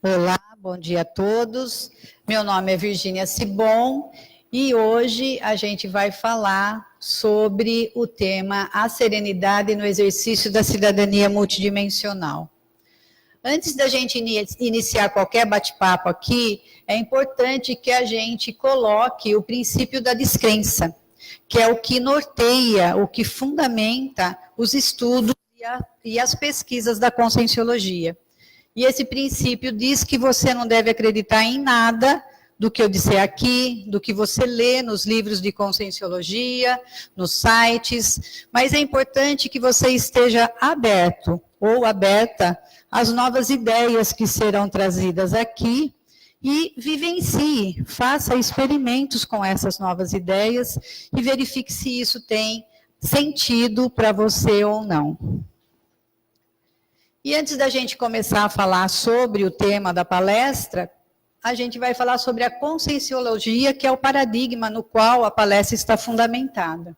Olá, bom dia a todos. Meu nome é Virgínia Cibon e hoje a gente vai falar sobre o tema A Serenidade no Exercício da Cidadania Multidimensional. Antes da gente iniciar qualquer bate-papo aqui, é importante que a gente coloque o princípio da descrença, que é o que norteia, o que fundamenta os estudos e as pesquisas da conscienciologia. E esse princípio diz que você não deve acreditar em nada do que eu disser aqui, do que você lê nos livros de conscienciologia, nos sites, mas é importante que você esteja aberto ou aberta às novas ideias que serão trazidas aqui e vivencie, faça experimentos com essas novas ideias e verifique se isso tem sentido para você ou não. E antes da gente começar a falar sobre o tema da palestra, a gente vai falar sobre a conscienciologia, que é o paradigma no qual a palestra está fundamentada.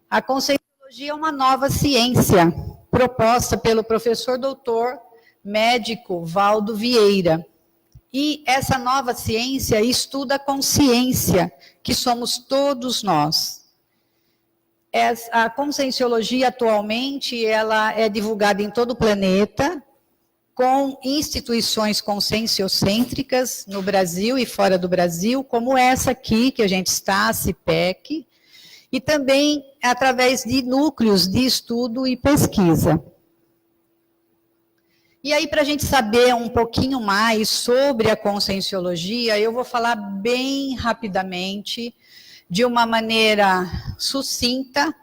A conscienciologia é uma nova ciência proposta pelo professor doutor médico Valdo Vieira. E essa nova ciência estuda a consciência, que somos todos nós. A conscienciologia atualmente ela é divulgada em todo o planeta, com instituições conscienciocêntricas no Brasil e fora do Brasil, como essa aqui que a gente está, a CIPEC, e também através de núcleos de estudo e pesquisa. E aí, para a gente saber um pouquinho mais sobre a conscienciologia, eu vou falar bem rapidamente, de uma maneira sucinta,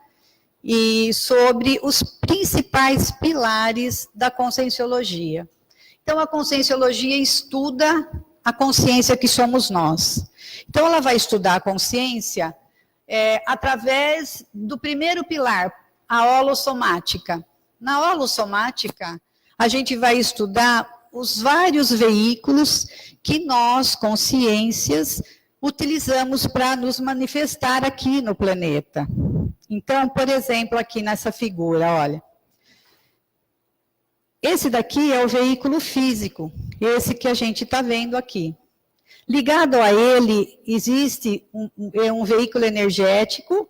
e sobre os principais pilares da conscienciologia. Então, a conscienciologia estuda a consciência que somos nós. Então, ela vai estudar a consciência através do primeiro pilar, a holossomática. Na holossomática, a gente vai estudar os vários veículos que nós, consciências, utilizamos para nos manifestar aqui no planeta. Então, por exemplo, aqui nessa figura, olha. Esse daqui é o veículo físico, esse que a gente está vendo aqui. Ligado a ele, existe um veículo energético,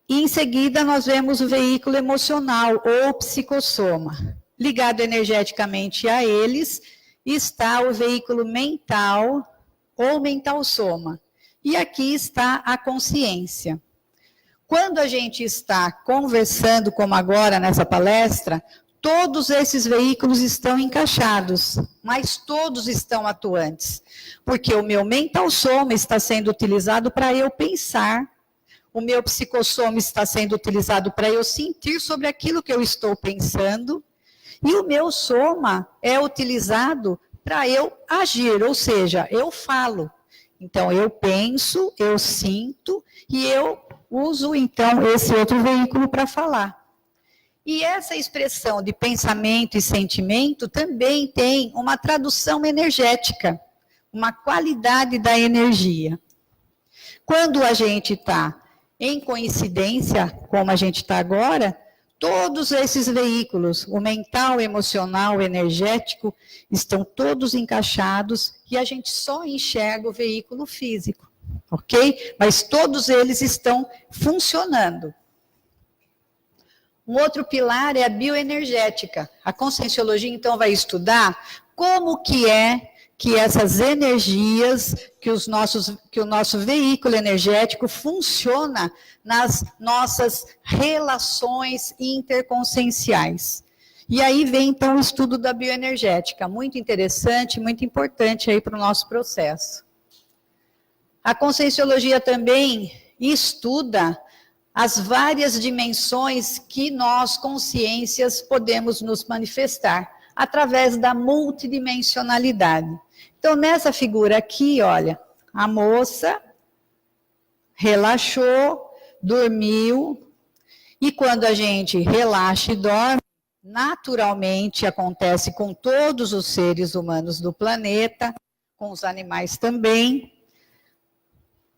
e em seguida nós vemos o veículo emocional, ou psicossoma. Ligado energeticamente a eles, está o veículo mental, ou mental soma. E aqui está a consciência. Quando a gente está conversando, como agora nessa palestra, todos esses veículos estão encaixados, mas todos estão atuantes. Porque o meu mental soma está sendo utilizado para eu pensar, o meu psicossoma está sendo utilizado para eu sentir sobre aquilo que eu estou pensando, e o meu soma é utilizado para eu agir, ou seja, eu falo. Então, eu penso, eu sinto e eu uso, então, esse outro veículo para falar. E essa expressão de pensamento e sentimento também tem uma tradução energética, uma qualidade da energia. Quando a gente está em coincidência, como a gente está agora, todos esses veículos, o mental, emocional, energético, estão todos encaixados e a gente só enxerga o veículo físico, ok? Mas todos eles estão funcionando. Um outro pilar é a bioenergética. A conscienciologia, então, vai estudar como que é que essas energias, que o nosso veículo energético funciona nas nossas relações interconscienciais. E aí vem, então, o estudo da bioenergética, muito interessante, muito importante aí para o nosso processo. A conscienciologia também estuda as várias dimensões que nós, consciências, podemos nos manifestar, através da multidimensionalidade. Então, nessa figura aqui, olha, a moça relaxou, dormiu, e quando a gente relaxa e dorme, naturalmente acontece com todos os seres humanos do planeta, com os animais também,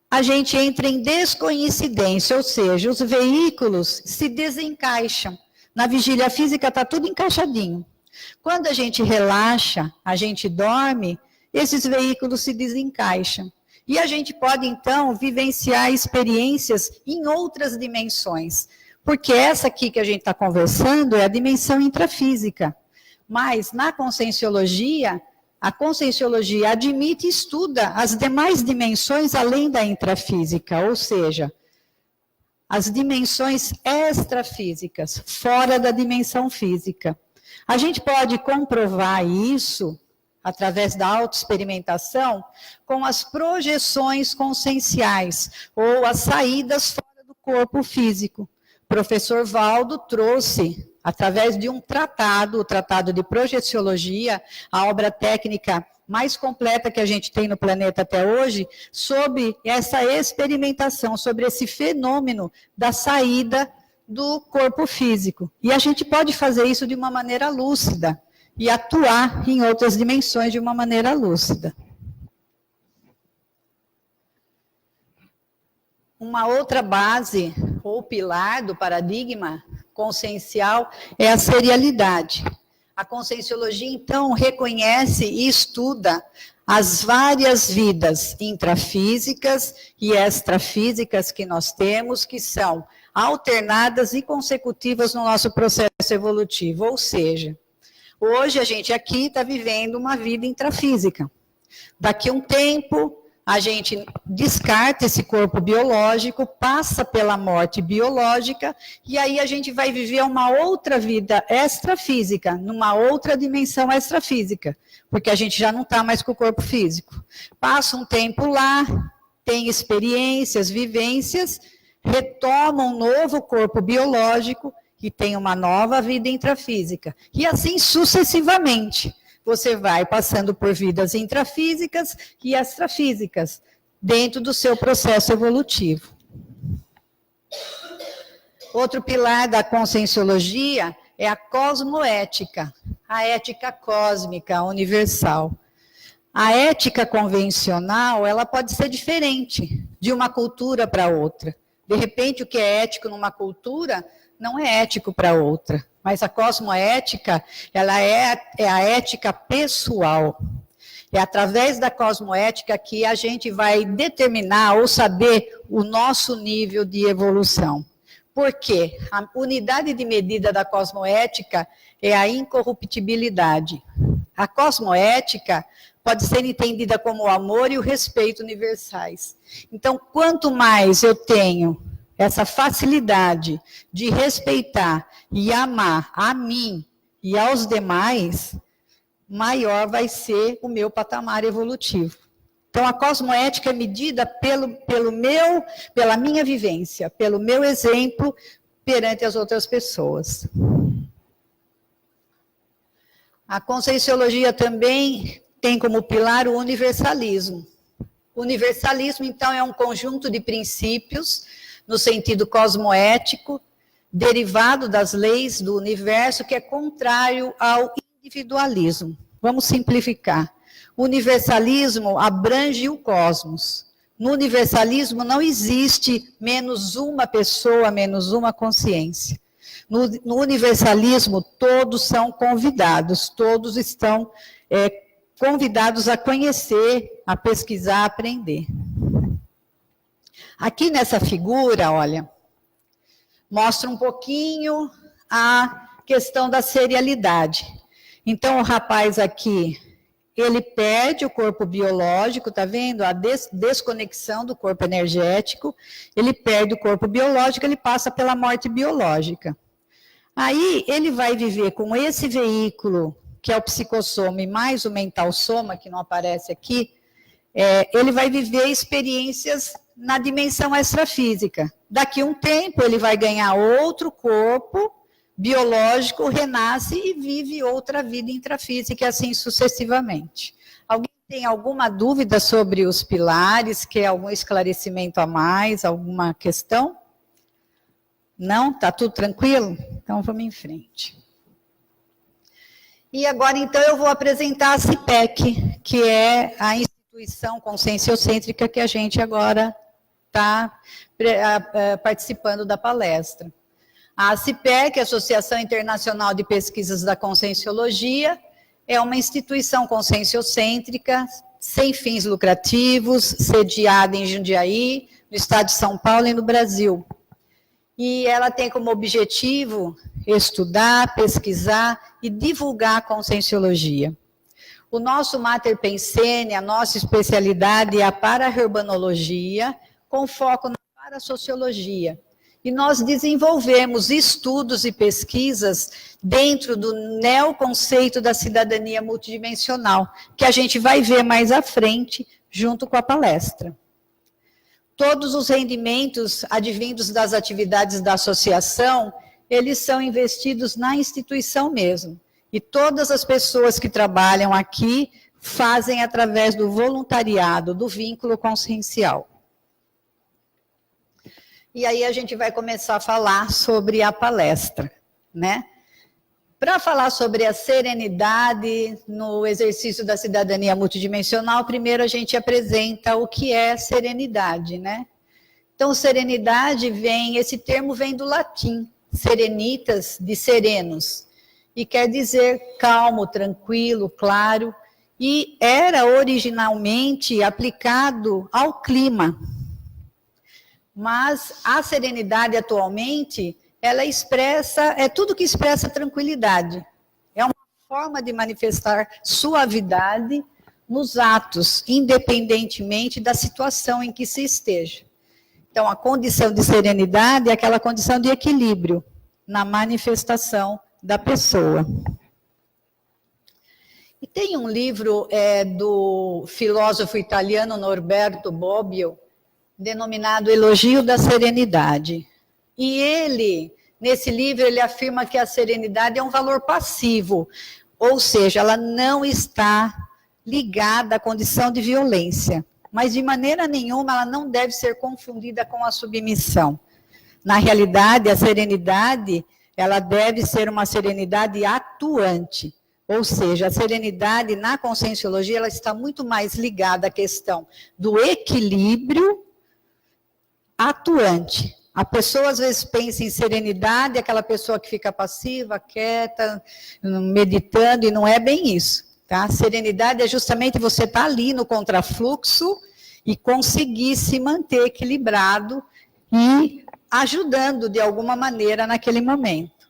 a gente entra em descoincidência, ou seja, os veículos se desencaixam. Na vigília física está tudo encaixadinho. Quando a gente relaxa, a gente dorme, esses veículos se desencaixam. E a gente pode, então, vivenciar experiências em outras dimensões. Porque essa aqui que a gente está conversando é a dimensão intrafísica. Mas, na conscienciologia, a conscienciologia admite e estuda as demais dimensões além da intrafísica, ou seja, as dimensões extrafísicas, fora da dimensão física. A gente pode comprovar isso através da autoexperimentação com as projeções conscienciais ou as saídas fora do corpo físico. O professor Valdo trouxe, através de um tratado, o Tratado de Projeciologia, a obra técnica mais completa que a gente tem no planeta até hoje, sobre essa experimentação, sobre esse fenômeno da saída do corpo físico. E a gente pode fazer isso de uma maneira lúcida e atuar em outras dimensões de uma maneira lúcida. Uma outra base ou pilar do paradigma consciencial é a serialidade. A conscienciologia, então, reconhece e estuda as várias vidas intrafísicas e extrafísicas que nós temos, que são alternadas e consecutivas no nosso processo evolutivo. Ou seja, hoje a gente aqui está vivendo uma vida intrafísica. Daqui a um tempo, a gente descarta esse corpo biológico, passa pela morte biológica, e aí a gente vai viver uma outra vida extrafísica, numa outra dimensão extrafísica, porque a gente já não está mais com o corpo físico. Passa um tempo lá, tem experiências, vivências, retoma um novo corpo biológico e tem uma nova vida intrafísica. E assim sucessivamente. Você vai passando por vidas intrafísicas e extrafísicas, dentro do seu processo evolutivo. Outro pilar da conscienciologia é a cosmoética, a ética cósmica, universal. A ética convencional, ela pode ser diferente de uma cultura para outra. De repente, o que é ético numa cultura não é ético para outra. Mas a cosmoética, ela é a ética pessoal. É através da cosmoética que a gente vai determinar ou saber o nosso nível de evolução. Por quê? A unidade de medida da cosmoética é a incorruptibilidade. A cosmoética pode ser entendida como o amor e o respeito universais. Então, quanto mais eu tenho essa facilidade de respeitar e amar a mim e aos demais, maior vai ser o meu patamar evolutivo. Então, a cosmoética é medida pela minha vivência, pelo meu exemplo perante as outras pessoas. A conscienciologia também tem como pilar o universalismo. O universalismo, então, é um conjunto de princípios no sentido cosmoético, derivado das leis do universo, que é contrário ao individualismo. Vamos simplificar. O universalismo abrange o cosmos. No universalismo não existe menos uma pessoa, menos uma consciência. No universalismo, todos são convidados, todos estão convidados a conhecer, a pesquisar, a aprender. Aqui nessa figura, olha, mostra um pouquinho a questão da serialidade. Então, o rapaz aqui, ele perde o corpo biológico, tá vendo? A desconexão do corpo energético, ele perde o corpo biológico, ele passa pela morte biológica. Aí, ele vai viver com esse veículo, que é o psicossoma, e mais o mental soma, que não aparece aqui, ele vai viver experiências na dimensão extrafísica. Daqui a um tempo, ele vai ganhar outro corpo biológico, renasce e vive outra vida intrafísica, e assim sucessivamente. Alguém tem alguma dúvida sobre os pilares? Quer algum esclarecimento a mais? Alguma questão? Não? Está tudo tranquilo? Então, vamos em frente. E agora, então, eu vou apresentar a CIPEC, que é a instituição conscienciocêntrica que a gente agora está participando da palestra. A ACIPEC, Associação Internacional de Pesquisas da Conscienciologia, é uma instituição conscienciocêntrica, sem fins lucrativos, sediada em Jundiaí, no estado de São Paulo e no Brasil. E ela tem como objetivo estudar, pesquisar e divulgar a conscienciologia. O nosso Mater Pensene, a nossa especialidade é a para-herbanologia, com foco na parasociologia. E nós desenvolvemos estudos e pesquisas dentro do neoconceito da cidadania multidimensional, que a gente vai ver mais à frente, junto com a palestra. Todos os rendimentos advindos das atividades da associação, eles são investidos na instituição mesmo. E todas as pessoas que trabalham aqui fazem através do voluntariado, do vínculo consciencial. E aí a gente vai começar a falar sobre a palestra, né? Para falar sobre a serenidade no exercício da cidadania multidimensional, primeiro a gente apresenta o que é serenidade, né? Então, serenidade esse termo vem do latim, serenitas, de serenos, e quer dizer calmo, tranquilo, claro, e era originalmente aplicado ao clima. Mas a serenidade atualmente, ela é tudo que expressa tranquilidade. É uma forma de manifestar suavidade nos atos, independentemente da situação em que se esteja. Então, a condição de serenidade é aquela condição de equilíbrio na manifestação da pessoa. E tem um livro do filósofo italiano Norberto Bobbio, denominado Elogio da Serenidade. E ele, nesse livro, ele afirma que a serenidade é um valor passivo, ou seja, ela não está ligada à condição de violência, mas de maneira nenhuma ela não deve ser confundida com a submissão. Na realidade, a serenidade, ela deve ser uma serenidade atuante, ou seja, a serenidade na conscienciologia, ela está muito mais ligada à questão do equilíbrio atuante. A pessoa às vezes pensa em serenidade, aquela pessoa que fica passiva, quieta, meditando, e não é bem isso. Tá? Serenidade é justamente você estar ali no contrafluxo e conseguir se manter equilibrado e ajudando de alguma maneira naquele momento.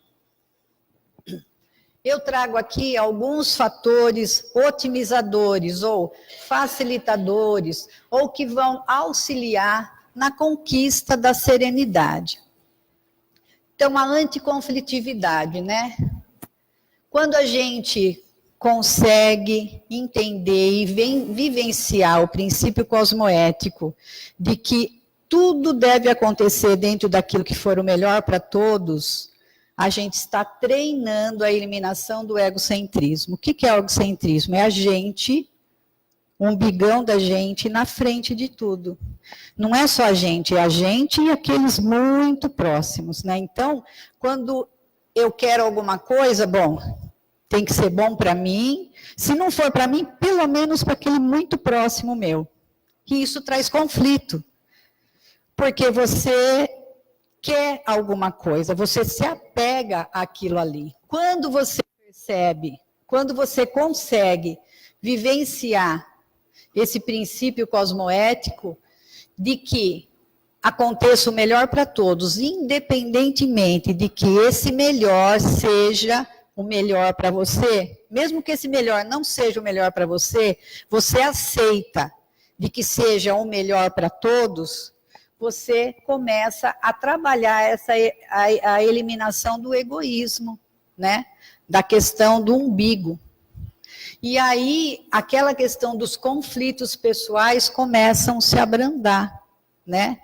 Eu trago aqui alguns fatores otimizadores ou facilitadores, ou que vão auxiliar na conquista da serenidade. Então, a anticonflitividade, né? Quando a gente consegue entender e vivenciar o princípio cosmoético de que tudo deve acontecer dentro daquilo que for o melhor para todos, a gente está treinando a eliminação do egocentrismo. O que é o egocentrismo? É a gente, o umbigão da gente na frente de tudo. Não é só a gente, é a gente e aqueles muito próximos, né? Então, quando eu quero alguma coisa, bom, tem que ser bom para mim. Se não for para mim, pelo menos para aquele muito próximo meu. E isso traz conflito. Porque você quer alguma coisa, você se apega àquilo ali. Quando você percebe, quando você consegue vivenciar esse princípio cosmoético de que aconteça o melhor para todos, independentemente de que esse melhor seja o melhor para você, mesmo que esse melhor não seja o melhor para você, você aceita de que seja o melhor para todos, você começa a trabalhar a eliminação do egoísmo, né? Da questão do umbigo. E aí, aquela questão dos conflitos pessoais começam a se abrandar, né?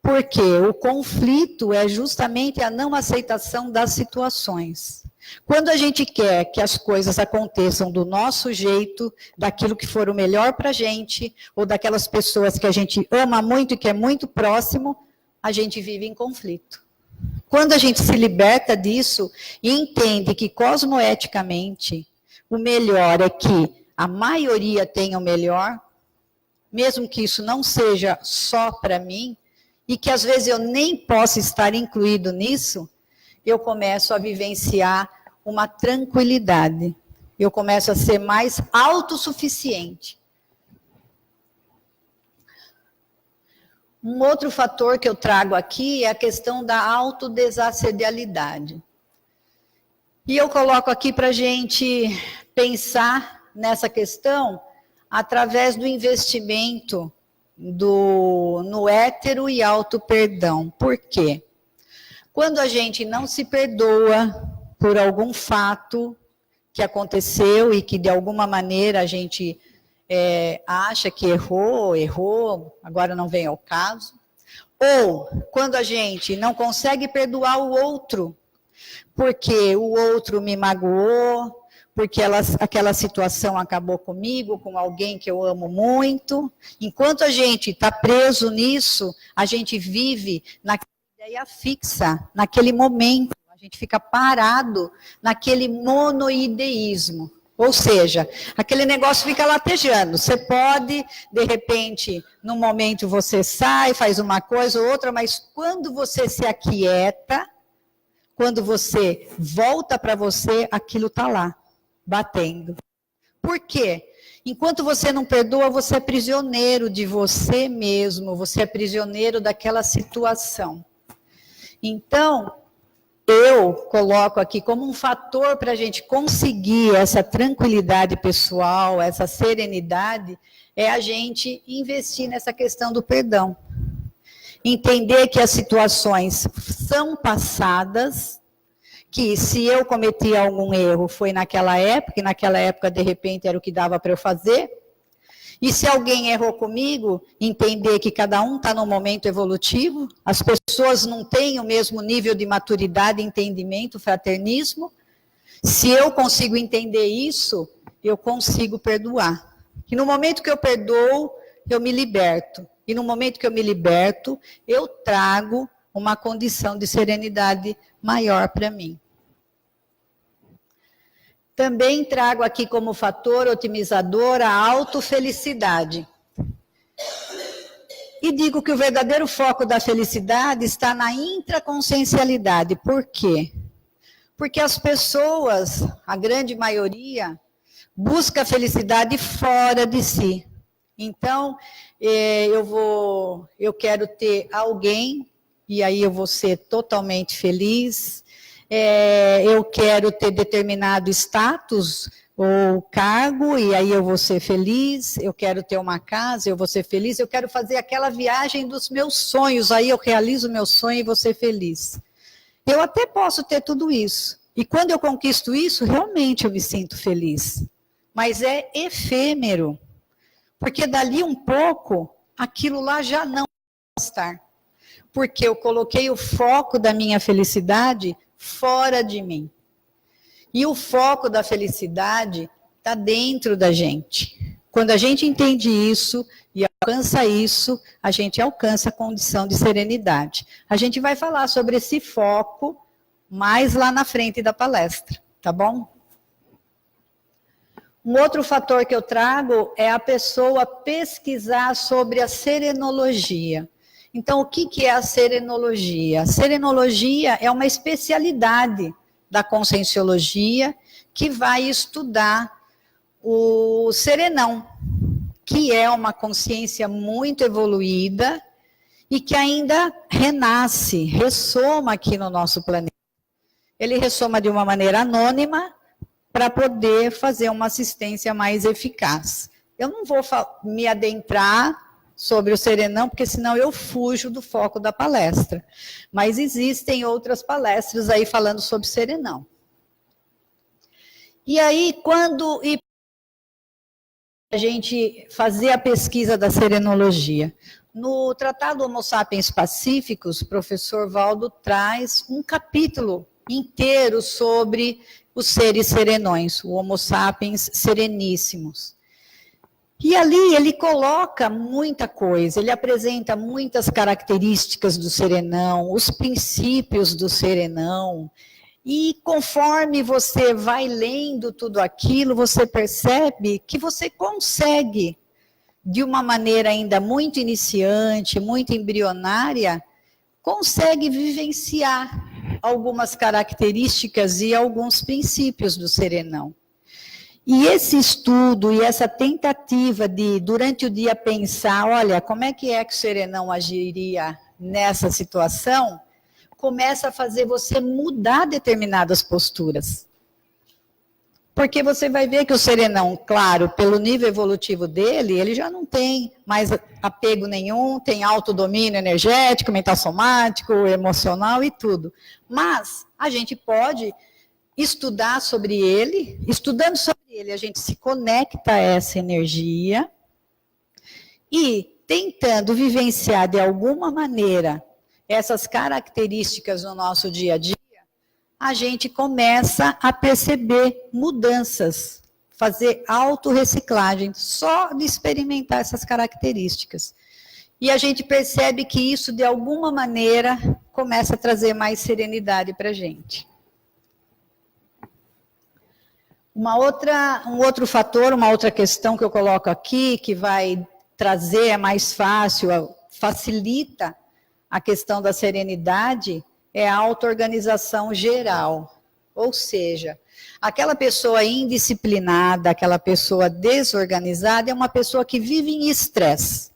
Porque o conflito é justamente a não aceitação das situações. Quando a gente quer que as coisas aconteçam do nosso jeito, daquilo que for o melhor para a gente, ou daquelas pessoas que a gente ama muito e que é muito próximo, a gente vive em conflito. Quando a gente se liberta disso e entende que cosmoeticamente o melhor é que a maioria tenha o melhor, mesmo que isso não seja só para mim, e que às vezes eu nem possa estar incluído nisso, eu começo a vivenciar uma tranquilidade. Eu começo a ser mais autossuficiente. Um outro fator que eu trago aqui é a questão da autodesassedialidade. E eu coloco aqui para a gente pensar nessa questão através do investimento no hétero e auto-perdão. Por quê? Quando a gente não se perdoa por algum fato que aconteceu e que de alguma maneira a gente acha que errou, agora não vem ao caso. Ou quando a gente não consegue perdoar o outro, porque o outro me magoou, porque aquela situação acabou comigo, com alguém que eu amo muito. Enquanto a gente está preso nisso, a gente vive naquela ideia fixa, naquele momento. A gente fica parado naquele monoideísmo. Ou seja, aquele negócio fica latejando. Você pode, de repente, num momento você sai, faz uma coisa ou outra, mas quando você se aquieta, quando você volta para você, aquilo está lá, batendo. Por quê? Enquanto você não perdoa, você é prisioneiro de você mesmo, você é prisioneiro daquela situação. Então, eu coloco aqui como um fator para a gente conseguir essa tranquilidade pessoal, essa serenidade, é a gente investir nessa questão do perdão. Entender que as situações são passadas, que se eu cometi algum erro foi naquela época, e naquela época, de repente, era o que dava para eu fazer. E se alguém errou comigo, entender que cada um está num momento evolutivo, as pessoas não têm o mesmo nível de maturidade, entendimento, fraternismo. Se eu consigo entender isso, eu consigo perdoar. E no momento que eu perdoo, eu me liberto. E no momento que eu me liberto, eu trago uma condição de serenidade maior para mim. Também trago aqui como fator otimizador a autofelicidade. E digo que o verdadeiro foco da felicidade está na intraconsciencialidade. Por quê? Porque as pessoas, a grande maioria, busca a felicidade fora de si. Então, eu quero ter alguém, e aí eu vou ser totalmente feliz. Eu quero ter determinado status ou cargo, e aí eu vou ser feliz. Eu quero ter uma casa, eu vou ser feliz. Eu quero fazer aquela viagem dos meus sonhos, aí eu realizo o meu sonho e vou ser feliz. Eu até posso ter tudo isso. E quando eu conquisto isso, realmente eu me sinto feliz. Mas é efêmero. Porque dali um pouco, aquilo lá já não vai estar. Porque eu coloquei o foco da minha felicidade fora de mim. E o foco da felicidade está dentro da gente. Quando a gente entende isso e alcança isso, a gente alcança a condição de serenidade. A gente vai falar sobre esse foco mais lá na frente da palestra, tá bom? Um outro fator que eu trago é a pessoa pesquisar sobre a serenologia. Então, o que é a serenologia? A serenologia é uma especialidade da conscienciologia que vai estudar o serenão, que é uma consciência muito evoluída e que ainda renasce, ressoma aqui no nosso planeta. Ele ressoma de uma maneira anônima para poder fazer uma assistência mais eficaz. Eu não vou me adentrar sobre o serenão, porque senão eu fujo do foco da palestra. Mas existem outras palestras aí falando sobre serenão. E aí, quando a gente fazer a pesquisa da serenologia? No Tratado Homo Sapiens Pacíficos, o professor Valdo traz um capítulo inteiro sobre os seres serenões, o Homo Sapiens Sereníssimos. E ali ele coloca muita coisa, ele apresenta muitas características do serenão, os princípios do serenão, e conforme você vai lendo tudo aquilo, você percebe que você consegue, de uma maneira ainda muito iniciante, muito embrionária, consegue vivenciar algumas características e alguns princípios do serenão. E esse estudo e essa tentativa de, durante o dia, pensar, olha, como é que o serenão agiria nessa situação, começa a fazer você mudar determinadas posturas. Porque você vai ver que o serenão, claro, pelo nível evolutivo dele, ele já não tem mais apego nenhum, tem autodomínio energético, mental somático, emocional e tudo. Mas a gente pode estudar sobre ele, estudando sobre ele, a gente se conecta a essa energia e tentando vivenciar de alguma maneira essas características no nosso dia a dia, a gente começa a perceber mudanças, fazer autorreciclagem, só de experimentar essas características. E a gente percebe que isso, de alguma maneira, começa a trazer mais serenidade para a gente. Um outro fator, uma outra questão que eu coloco aqui, que vai trazer, é mais fácil, facilita a questão da serenidade, é a auto-organização geral. Ou seja, aquela pessoa indisciplinada, aquela pessoa desorganizada, é uma pessoa que vive em estresse.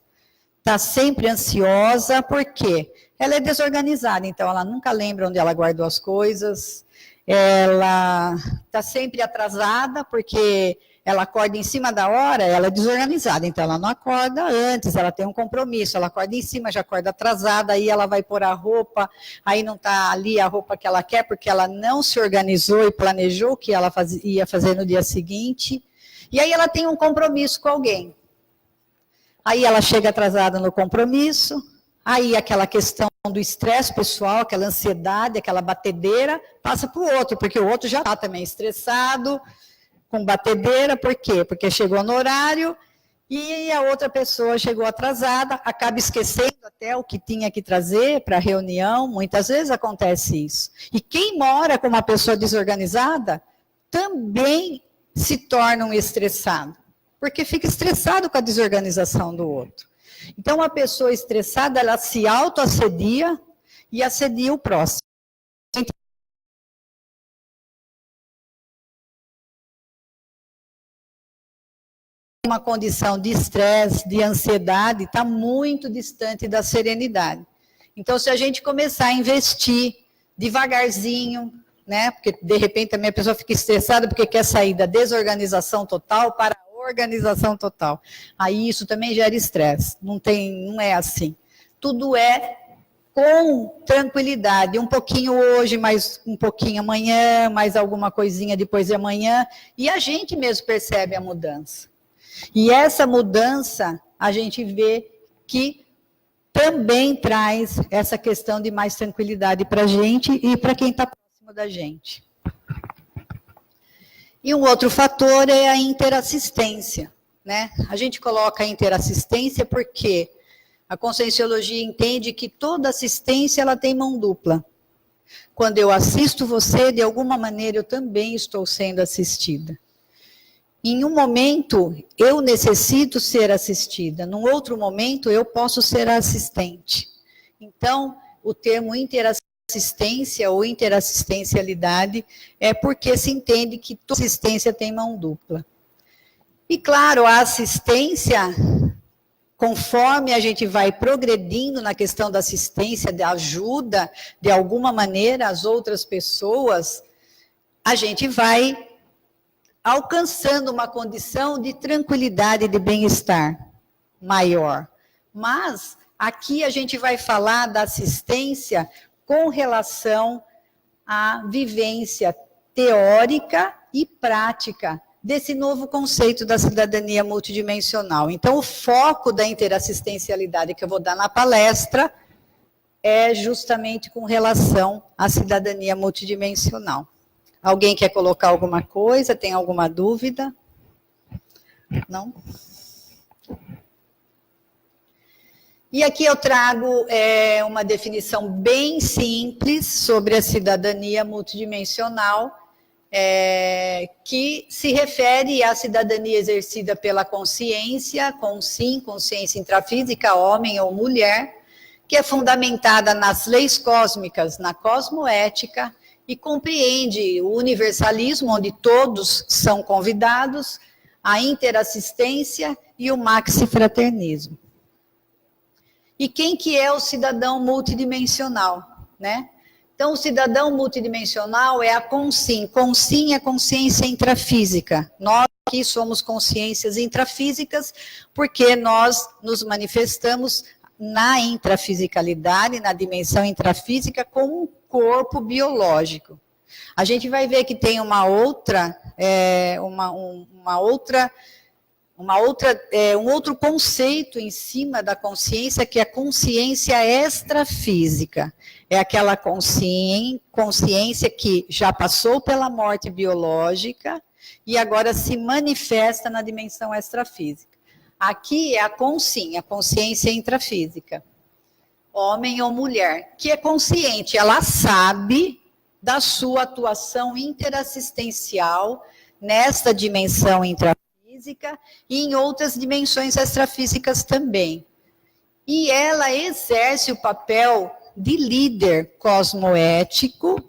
Está sempre ansiosa, por quê? Ela é desorganizada, então ela nunca lembra onde ela guardou as coisas, ela está sempre atrasada, porque ela acorda em cima da hora, ela é desorganizada, então ela não acorda antes, ela tem um compromisso, ela acorda em cima, já acorda atrasada, aí ela vai pôr a roupa, aí não está ali a roupa que ela quer, porque ela não se organizou e planejou o que ela ia fazer no dia seguinte, e aí ela tem um compromisso com alguém. Aí ela chega atrasada no compromisso, aí aquela questão do estresse pessoal, aquela ansiedade, aquela batedeira, passa para o outro, porque o outro já está também estressado, com batedeira, por quê? Porque chegou no horário e a outra pessoa chegou atrasada, acaba esquecendo até o que tinha que trazer para a reunião, muitas vezes acontece isso. E quem mora com uma pessoa desorganizada também se torna um estressado, porque fica estressado com a desorganização do outro. Então, uma pessoa estressada, ela se autoassedia e assedia o próximo. Uma condição de estresse, de ansiedade, está muito distante da serenidade. Então, se a gente começar a investir devagarzinho, né? Porque de repente também a pessoa fica estressada porque quer sair da desorganização total para a organização total. Aí isso também gera estresse. Não é assim. Tudo é com tranquilidade, um pouquinho hoje, mais um pouquinho amanhã, mais alguma coisinha depois de amanhã, e a gente mesmo percebe a mudança. E essa mudança, a gente vê que também traz essa questão de mais tranquilidade para a gente e para quem está próximo da gente. E um outro fator é a interassistência, né? A gente coloca a interassistência porque a Conscienciologia entende que toda assistência ela tem mão dupla. Quando eu assisto você, de alguma maneira eu também estou sendo assistida. Em um momento, eu necessito ser assistida. Num outro momento, eu posso ser assistente. Então, o termo interassistência ou interassistencialidade é porque se entende que toda assistência tem mão dupla. E, claro, a assistência, conforme a gente vai progredindo na questão da assistência, da ajuda, de alguma maneira, às outras pessoas, a gente vai alcançando uma condição de tranquilidade e de bem-estar maior. Mas aqui a gente vai falar da assistência com relação à vivência teórica e prática desse novo conceito da cidadania multidimensional. Então, o foco da interassistencialidade que eu vou dar na palestra é justamente com relação à cidadania multidimensional. Alguém quer colocar alguma coisa? Tem alguma dúvida? Não? E aqui eu trago uma definição bem simples sobre a cidadania multidimensional, que se refere à cidadania exercida pela consciência, consciência intrafísica, homem ou mulher, que é fundamentada nas leis cósmicas, na cosmoética, e compreende o universalismo, onde todos são convidados, a interassistência e o maxifraternismo. E quem que é o cidadão multidimensional, né? Então, o cidadão multidimensional é a Consim. Consim é consciência intrafísica. Nós aqui somos consciências intrafísicas porque nós nos manifestamos na intrafisicalidade, na dimensão intrafísica, como um corpo biológico. A gente vai ver que tem um outro conceito em cima da consciência, que é a consciência extrafísica. É aquela consciência que já passou pela morte biológica e agora se manifesta na dimensão extrafísica. Aqui é a consciência intrafísica. Homem ou mulher, que é consciente, ela sabe da sua atuação interassistencial nesta dimensão intrafísica e em outras dimensões extrafísicas também. E ela exerce o papel de líder cosmoético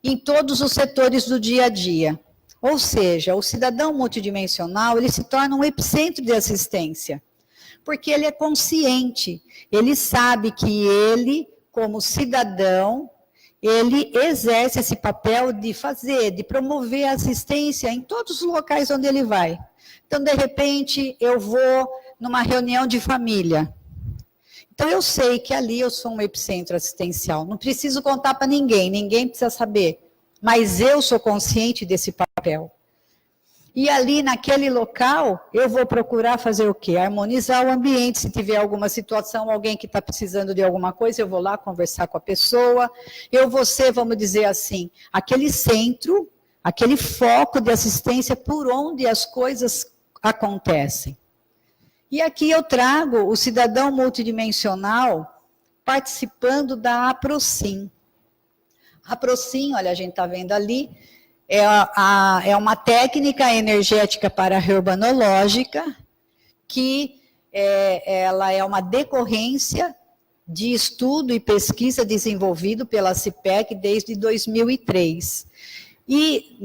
em todos os setores do dia a dia. Ou seja, o cidadão multidimensional, ele se torna um epicentro de assistência, porque ele é consciente, ele sabe que ele, como cidadão, ele exerce esse papel de fazer, de promover a assistência em todos os locais onde ele vai. Então, de repente, eu vou numa reunião de família. Então, eu sei que ali eu sou um epicentro assistencial. Não preciso contar para ninguém, ninguém precisa saber. Mas eu sou consciente desse papel. E ali, naquele local, eu vou procurar fazer o quê? Harmonizar o ambiente. Se tiver alguma situação, alguém que está precisando de alguma coisa, eu vou lá conversar com a pessoa. Eu vou ser, vamos dizer assim, aquele centro, aquele foco de assistência por onde as coisas acontecem. E aqui eu trago o cidadão multidimensional participando da APROCIM. A APROCIM, olha, a gente está vendo ali, é uma técnica energética para-reurbanológica que ela é uma decorrência de estudo e pesquisa desenvolvido pela CIPEC desde 2003. E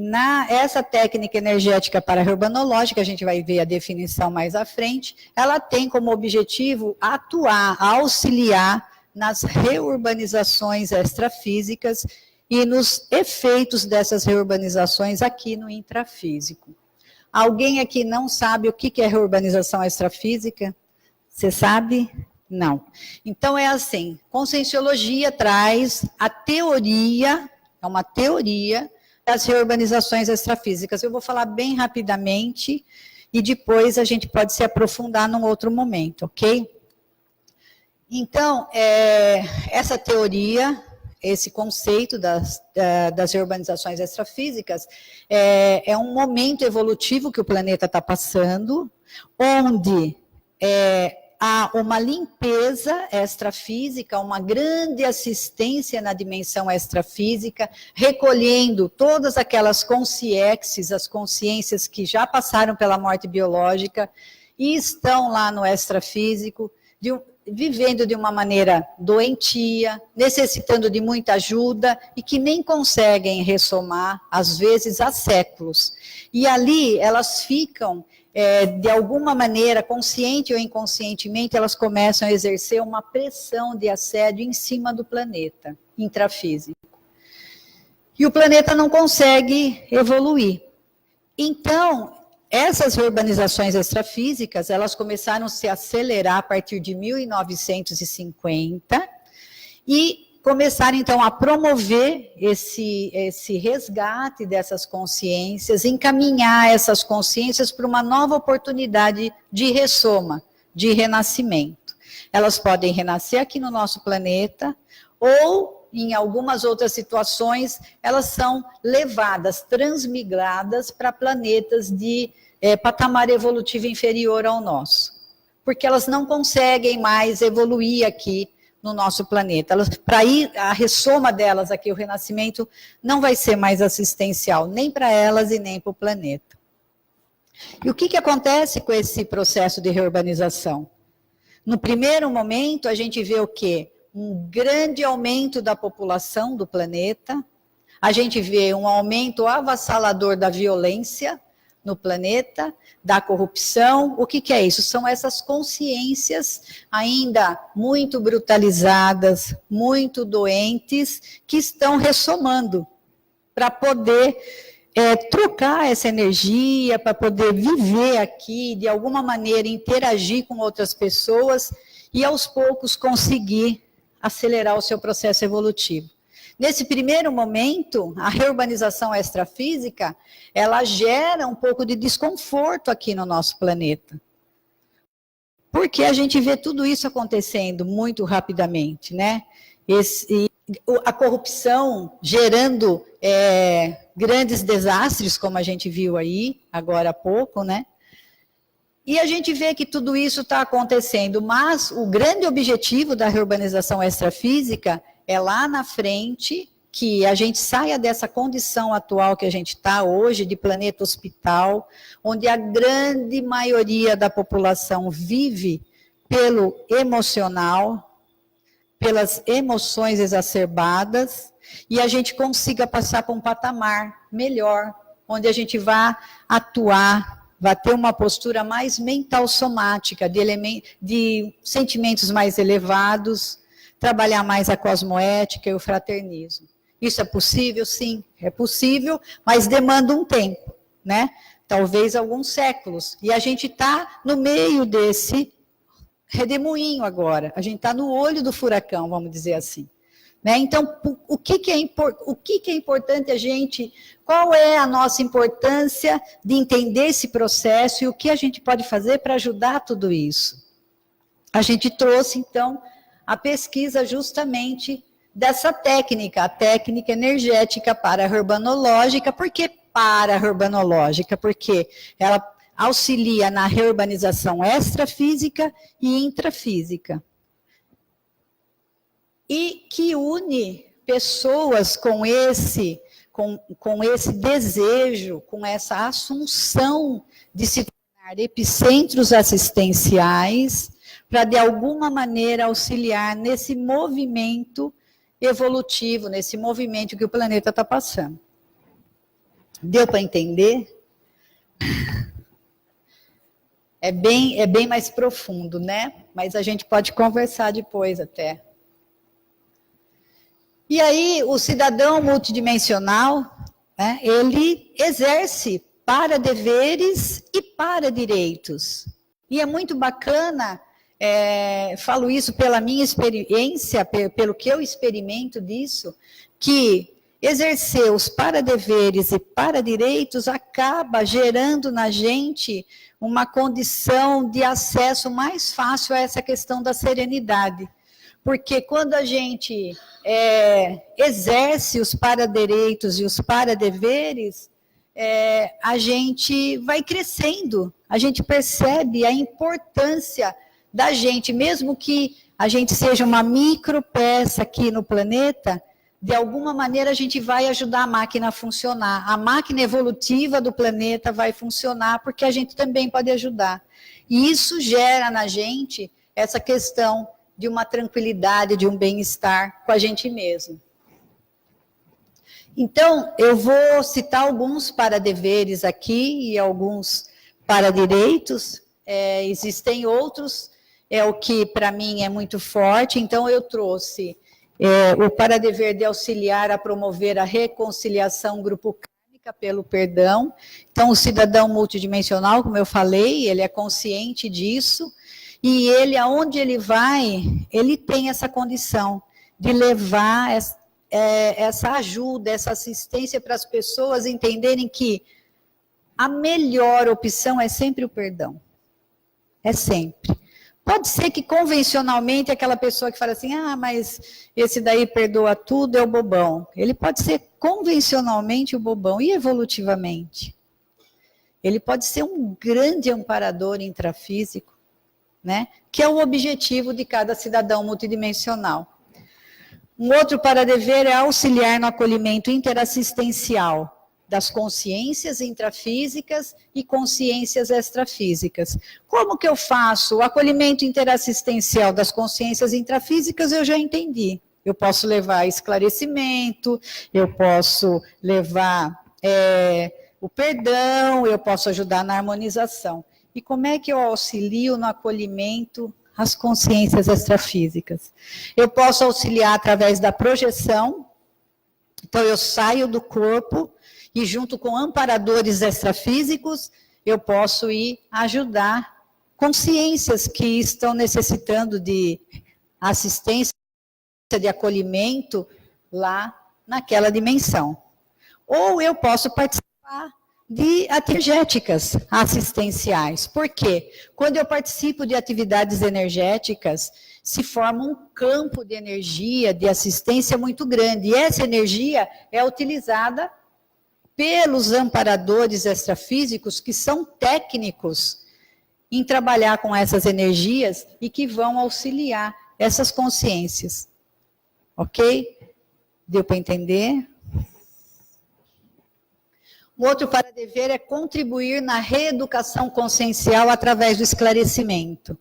essa técnica energética para-reurbanológica, a gente vai ver a definição mais à frente, ela tem como objetivo atuar, auxiliar nas reurbanizações extrafísicas e nos efeitos dessas reurbanizações aqui no intrafísico. Alguém aqui não sabe o que é reurbanização extrafísica? Você sabe? Não. Então é assim, Conscienciologia traz a teoria, é uma teoria das reurbanizações extrafísicas. Eu vou falar bem rapidamente e depois a gente pode se aprofundar num outro momento, ok? Então, essa teoria, esse conceito das reurbanizações extrafísicas é um momento evolutivo que o planeta está passando, onde há uma limpeza extrafísica, uma grande assistência na dimensão extrafísica, recolhendo todas aquelas consciências, as consciências que já passaram pela morte biológica e estão lá no extrafísico, vivendo de uma maneira doentia, necessitando de muita ajuda e que nem conseguem ressomar, às vezes há séculos. E ali elas ficam, de alguma maneira, consciente ou inconscientemente, elas começam a exercer uma pressão de assédio em cima do planeta intrafísico. E o planeta não consegue evoluir. Então, essas reurbanizações extrafísicas, elas começaram a se acelerar a partir de 1950 e começaram, então, a promover esse resgate dessas consciências, encaminhar essas consciências para uma nova oportunidade de ressoma, de renascimento. Elas podem renascer aqui no nosso planeta ou, em algumas outras situações, elas são levadas, transmigradas para planetas de patamar evolutivo inferior ao nosso, porque elas não conseguem mais evoluir aqui no nosso planeta. Para ir, a ressoma delas aqui, o renascimento, não vai ser mais assistencial, nem para elas e nem para o planeta. E o que acontece com esse processo de reurbanização? No primeiro momento, a gente vê o quê? um grande aumento da população do planeta, a gente vê um aumento avassalador da violência no planeta, da corrupção. O que é isso? São essas consciências ainda muito brutalizadas, muito doentes, que estão ressomando para poder trocar essa energia, para poder viver aqui, de alguma maneira interagir com outras pessoas e aos poucos conseguir acelerar o seu processo evolutivo. Nesse primeiro momento, a reurbanização extrafísica, ela gera um pouco de desconforto aqui no nosso planeta. Porque a gente vê tudo isso acontecendo muito rapidamente, né? A corrupção gerando grandes desastres, como a gente viu aí, agora há pouco, né? E a gente vê que tudo isso está acontecendo, mas o grande objetivo da reurbanização extrafísica é lá na frente, que a gente saia dessa condição atual que a gente está hoje, de planeta hospital, onde a grande maioria da população vive pelo emocional, pelas emoções exacerbadas, e a gente consiga passar para um patamar melhor, onde a gente vai atuar, vai ter uma postura mais mental somática, de sentimentos mais elevados, trabalhar mais a cosmoética e o fraternismo. Isso é possível? Sim, é possível, mas demanda um tempo, né? Talvez alguns séculos. E a gente está no meio desse redemoinho agora. A gente está no olho do furacão, vamos dizer assim. Né? Então, o que é importante a gente... Qual é a nossa importância de entender esse processo e o que a gente pode fazer para ajudar tudo isso? A gente trouxe, então, a pesquisa justamente dessa técnica, a técnica energética para-urbanológica. Por que para-urbanológica? Porque ela auxilia na reurbanização extrafísica e intrafísica. E que une pessoas com esse desejo, com essa assunção de se tornar epicentros assistenciais, para, de alguma maneira, auxiliar nesse movimento evolutivo, nesse movimento que o planeta está passando. Deu para entender? É bem mais profundo, né? Mas a gente pode conversar depois até. E aí, o cidadão multidimensional, né, ele exerce para deveres e para direitos. E é muito bacana... falo isso pela minha experiência, pelo que eu experimento disso, que exercer os paradeveres e paradireitos acaba gerando na gente uma condição de acesso mais fácil a essa questão da serenidade. Porque quando a gente exerce os paradireitos e os paradeveres, a gente vai crescendo, a gente percebe a importância da gente, mesmo que a gente seja uma micropeça aqui no planeta, de alguma maneira a gente vai ajudar a máquina a funcionar. A máquina evolutiva do planeta vai funcionar porque a gente também pode ajudar. E isso gera na gente essa questão de uma tranquilidade, de um bem-estar com a gente mesmo. Então, eu vou citar alguns paradeveres aqui e alguns paradireitos. Existem outros, o que para mim é muito forte, então eu trouxe o paradever de auxiliar a promover a reconciliação grupo kármica pelo perdão. Então, o cidadão multidimensional, como eu falei, ele é consciente disso, e ele, aonde ele vai, ele tem essa condição de levar essa ajuda, essa assistência para as pessoas entenderem que a melhor opção é sempre o perdão. É sempre. Pode ser que convencionalmente aquela pessoa que fala assim, mas esse daí perdoa tudo, é o bobão. Ele pode ser convencionalmente o bobão e evolutivamente. Ele pode ser um grande amparador intrafísico, né? Que é o objetivo de cada cidadão multidimensional. Um outro paradever é auxiliar no acolhimento interassistencial das consciências intrafísicas e consciências extrafísicas. Como que eu faço o acolhimento interassistencial das consciências intrafísicas? Eu já entendi. Eu posso levar esclarecimento, eu posso levar o perdão, eu posso ajudar na harmonização. E como é que eu auxilio no acolhimento às consciências extrafísicas? Eu posso auxiliar através da projeção. Então, eu saio do corpo e, junto com amparadores extrafísicos, eu posso ir ajudar consciências que estão necessitando de assistência, de acolhimento lá naquela dimensão. Ou eu posso participar de energéticas assistenciais. Por quê? Quando eu participo de atividades energéticas, se forma um campo de energia, de assistência muito grande. E essa energia é utilizada pelos amparadores extrafísicos, que são técnicos em trabalhar com essas energias e que vão auxiliar essas consciências. Ok? Deu para entender? O outro para dever é contribuir na reeducação consciencial através do esclarecimento.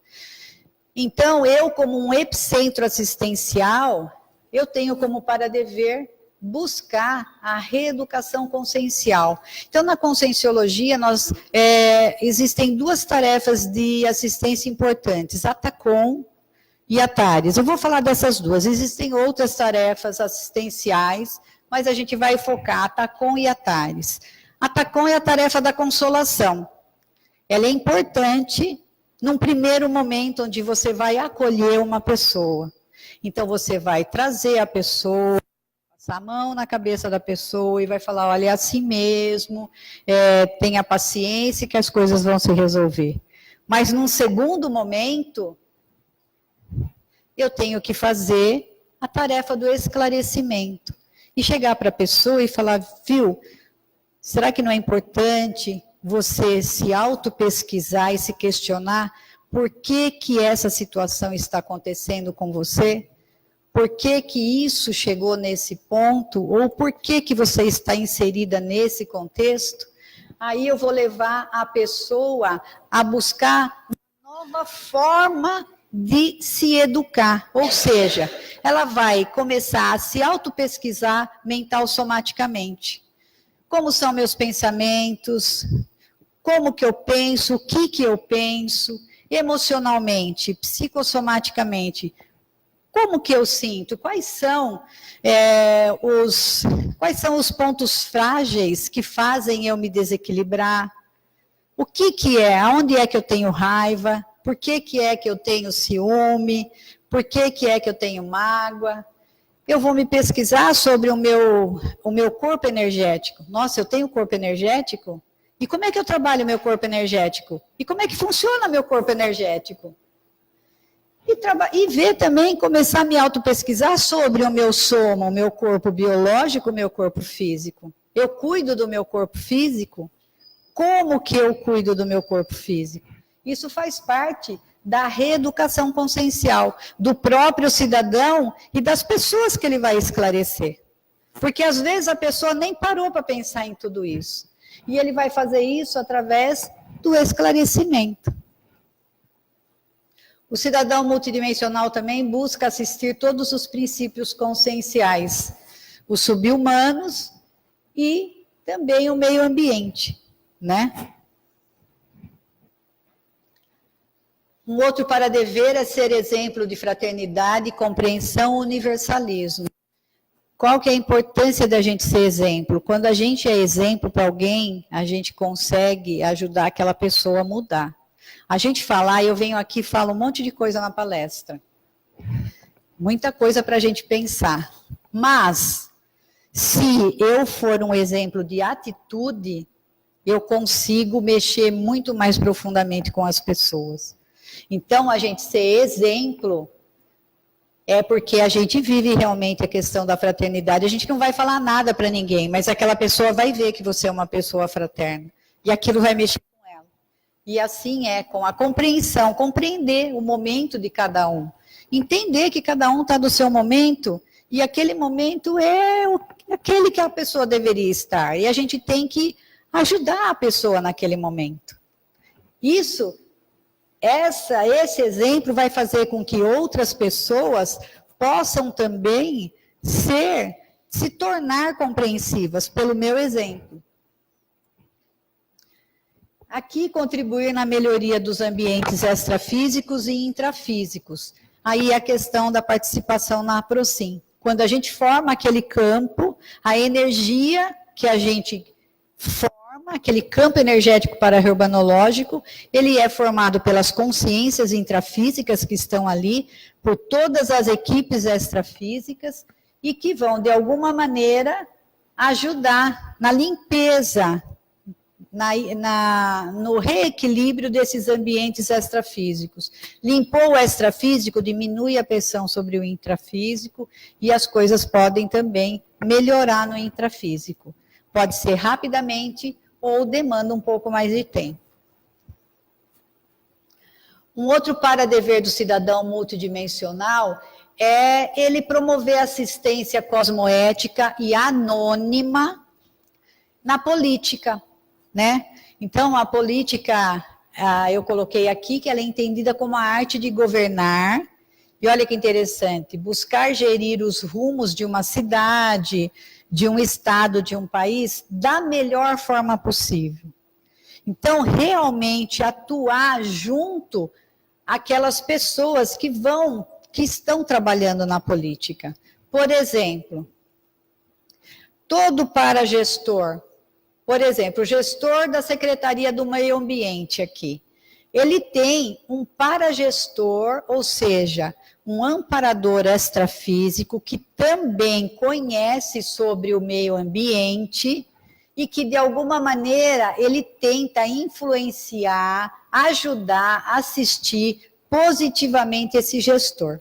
Então, eu, como um epicentro assistencial, eu tenho como para dever buscar a reeducação consciencial. Então, na conscienciologia, existem duas tarefas de assistência importantes, a TACOM e a TARES. Eu vou falar dessas duas. Existem outras tarefas assistenciais, mas a gente vai focar a TACOM e a TARES. A TACOM é a tarefa da consolação. Ela é importante num primeiro momento onde você vai acolher uma pessoa. Então, você vai trazer a pessoa, passar a mão na cabeça da pessoa e vai falar, olha, é assim mesmo, tenha paciência que as coisas vão se resolver. Mas num segundo momento, eu tenho que fazer a tarefa do esclarecimento. E chegar para a pessoa e falar, viu, será que não é importante você se auto-pesquisar e se questionar por que que essa situação está acontecendo com você? Por que que isso chegou nesse ponto? Ou por que que você está inserida nesse contexto? Aí eu vou levar a pessoa a buscar uma nova forma de se educar. Ou seja, ela vai começar a se auto-pesquisar mental-somaticamente. Como são meus pensamentos, como que eu penso, o que que eu penso, emocionalmente, psicossomaticamente, como que eu sinto, quais são os pontos frágeis que fazem eu me desequilibrar, o que que é, aonde é que eu tenho raiva, por que que é que eu tenho ciúme, por que que é que eu tenho mágoa. Eu vou me pesquisar sobre o meu corpo energético. Nossa, eu tenho corpo energético? E como é que eu trabalho o meu corpo energético? E como é que funciona meu corpo energético? E ver também, começar a me auto-pesquisar sobre o meu soma, o meu corpo biológico, o meu corpo físico. Eu cuido do meu corpo físico? Como que eu cuido do meu corpo físico? Isso faz parte da reeducação consciencial, do próprio cidadão e das pessoas que ele vai esclarecer. Porque às vezes a pessoa nem parou para pensar em tudo isso. E ele vai fazer isso através do esclarecimento. O cidadão multidimensional também busca assistir todos os princípios conscienciais, os subhumanos e também o meio ambiente, né? Um outro para dever é ser exemplo de fraternidade, compreensão, universalismo. Qual que é a importância da gente ser exemplo? Quando a gente é exemplo para alguém, a gente consegue ajudar aquela pessoa a mudar. A gente fala, eu venho aqui e falo um monte de coisa na palestra. Muita coisa para a gente pensar. Mas, se eu for um exemplo de atitude, eu consigo mexer muito mais profundamente com as pessoas. Então, a gente ser exemplo é porque a gente vive realmente a questão da fraternidade. A gente não vai falar nada para ninguém, mas aquela pessoa vai ver que você é uma pessoa fraterna. E aquilo vai mexer com ela. E assim é com a compreensão, compreender o momento de cada um. Entender que cada um está no seu momento e aquele momento é aquele que a pessoa deveria estar, e a gente tem que ajudar a pessoa naquele momento. Esse exemplo vai fazer com que outras pessoas possam também se tornar compreensivas pelo meu exemplo. Aqui, contribuir na melhoria dos ambientes extrafísicos e intrafísicos. Aí a questão da participação na APROCIM. Quando a gente forma aquele campo, a energia que a gente forma, aquele campo energético para-urbanológico, ele é formado pelas consciências intrafísicas que estão ali, por todas as equipes extrafísicas, e que vão, de alguma maneira, ajudar na limpeza, no reequilíbrio desses ambientes extrafísicos. Limpou o extrafísico, diminui a pressão sobre o intrafísico, e as coisas podem também melhorar no intrafísico. Pode ser rapidamente ou demanda um pouco mais de tempo. Um outro para-dever do cidadão multidimensional é ele promover assistência cosmoética e anônima na política, né? Então, a política, eu coloquei aqui que ela é entendida como a arte de governar, e olha que interessante, buscar gerir os rumos de uma cidade, de um estado, de um país, da melhor forma possível. Então, realmente atuar junto àquelas pessoas que estão trabalhando na política. Por exemplo, todo paragestor, por exemplo, o gestor da Secretaria do Meio Ambiente aqui, ele tem um paragestor, ou seja, um amparador extrafísico que também conhece sobre o meio ambiente e que, de alguma maneira, ele tenta influenciar, ajudar, assistir positivamente esse gestor.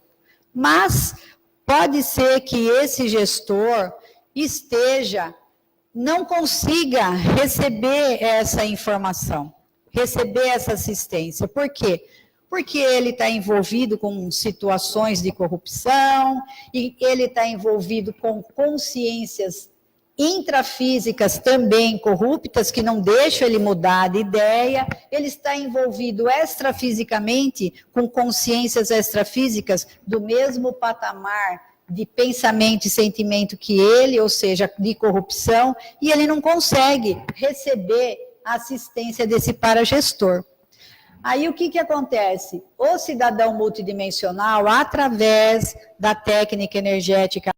Mas pode ser que esse gestor não consiga receber essa informação, receber essa assistência. Por quê? Porque ele está envolvido com situações de corrupção, e ele está envolvido com consciências intrafísicas também corruptas, que não deixam ele mudar de ideia, ele está envolvido extrafisicamente com consciências extrafísicas do mesmo patamar de pensamento e sentimento que ele, ou seja, de corrupção, e ele não consegue receber a assistência desse paragestor. Aí o que acontece? O cidadão multidimensional, através da técnica energética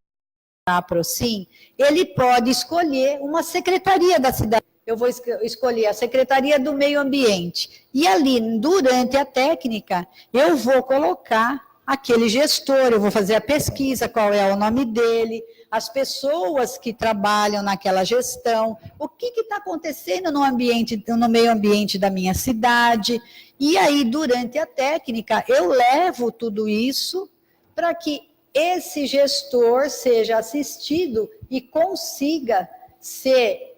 APROCIM, ele pode escolher uma secretaria da cidade. Eu vou escolher a Secretaria do Meio Ambiente. E ali, durante a técnica, eu vou colocar aquele gestor, eu vou fazer a pesquisa, qual é o nome dele, as pessoas que trabalham naquela gestão, o que está acontecendo no meio ambiente da minha cidade. E aí, durante a técnica, eu levo tudo isso para que esse gestor seja assistido e consiga ser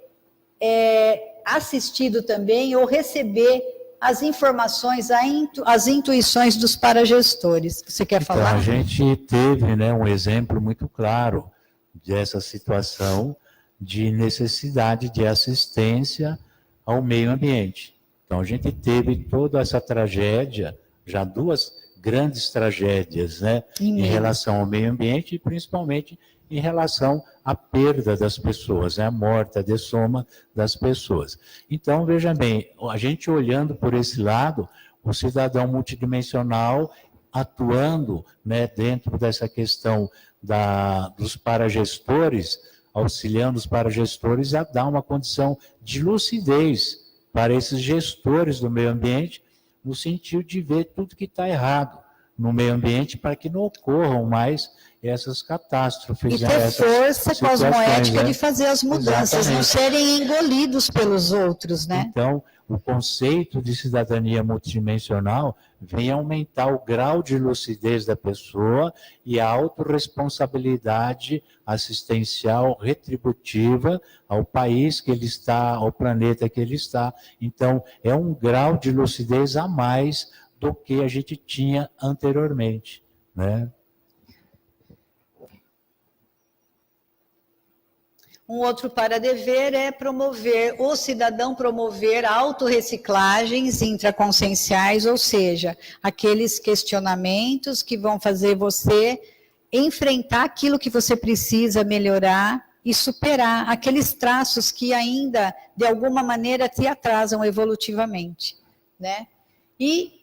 assistido também ou receber as informações, as intuições dos paragestores. Você quer falar? Então, a gente teve, né, um exemplo muito claro dessa situação de necessidade de assistência ao meio ambiente. Então, a gente teve toda essa tragédia, já duas grandes tragédias, né, em relação ao meio ambiente e principalmente em relação à perda das pessoas, né, a morte, a dessoma das pessoas. Então, veja bem, a gente olhando por esse lado, o cidadão multidimensional atuando, né, dentro dessa questão dos paragestores, auxiliando os paragestores a dar uma condição de lucidez para esses gestores do meio ambiente, no sentido de ver tudo que está errado no meio ambiente para que não ocorram mais essas catástrofes. E ter força cosmoética, né, de fazer as mudanças, exatamente, não serem engolidos pelos outros, né? Então, o conceito de cidadania multidimensional vem aumentar o grau de lucidez da pessoa e a autorresponsabilidade assistencial retributiva ao país que ele está, ao planeta que ele está. Então, é um grau de lucidez a mais do que a gente tinha anteriormente, né? Um outro para-dever é promover, o cidadão promover autorreciclagens intraconscienciais, ou seja, aqueles questionamentos que vão fazer você enfrentar aquilo que você precisa melhorar e superar aqueles traços que ainda, de alguma maneira, te atrasam evolutivamente, né? E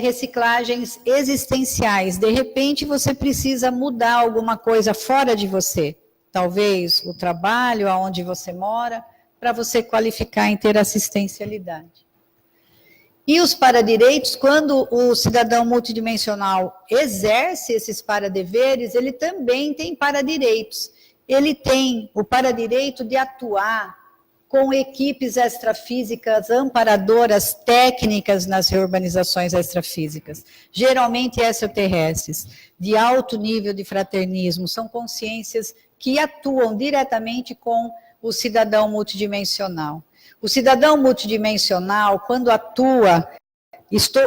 reciclagens existenciais. De repente, você precisa mudar alguma coisa fora de você. Talvez o trabalho, aonde você mora, para você qualificar em ter assistencialidade. E os paradireitos, quando o cidadão multidimensional exerce esses paradeveres, ele também tem paradireitos. Ele tem o paradireito de atuar com equipes extrafísicas amparadoras técnicas nas reurbanizações extrafísicas, geralmente extraterrestres, de alto nível de fraternismo, são consciências que atuam diretamente com o cidadão multidimensional. O cidadão multidimensional, quando atua,